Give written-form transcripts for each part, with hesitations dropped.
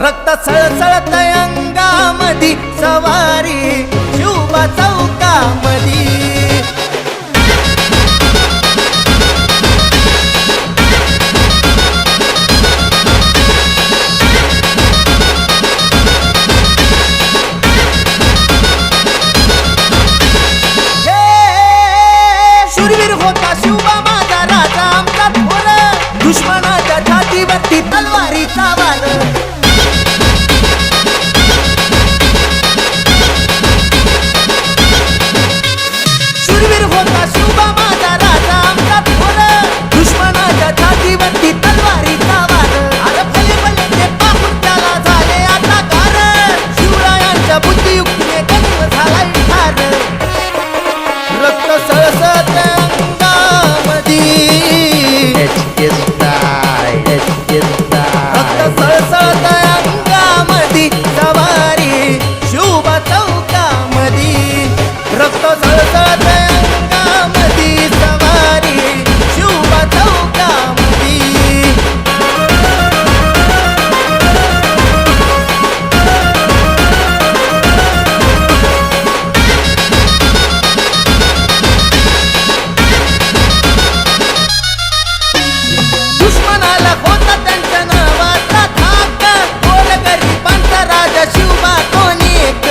रक्त सळसळत अंगामधी सवारी शिवबा चौकामधी शूरवीर होता शिवबा माझा राजा आमचा थोर दुश्मनाच्या छातीवरती तलवारीचा वार शूरवीर होता शिवबा माझा राजा आमचा थोर दुश्मनाच्या छातीवरती तलवारीचा वार अरे भले भले ते पाहून त्याला झाले आता गार शिवरायांच्या बुद्धियुक्तीने गंग झालाय ठार रक्त सळसळत अंगामधी रक्त सळसळत अंगामधी सवारी शिवबा चौकामधी रक्त सळसळत अंगामधी सवारी शिवबा चौकामधी दुश्मनाला होता त्यांच्या नावाचा धाक बोल गरिबांचा राजा शिवबा कोणी एक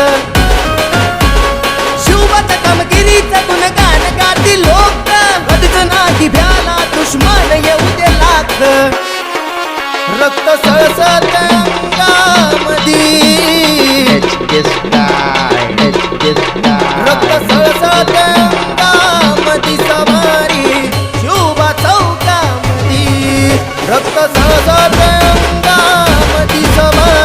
शिवबाच्या कामगिरीचं गुणगान गाती लोक कधीच नाही भ्याला दुश्मन येऊ दे लाख रक्त सळसळत अंगामधी रक्त सळसळत अंगामधी सवारी शिवबा चौकामधी रक्त सळसळत अंगामधी सवारी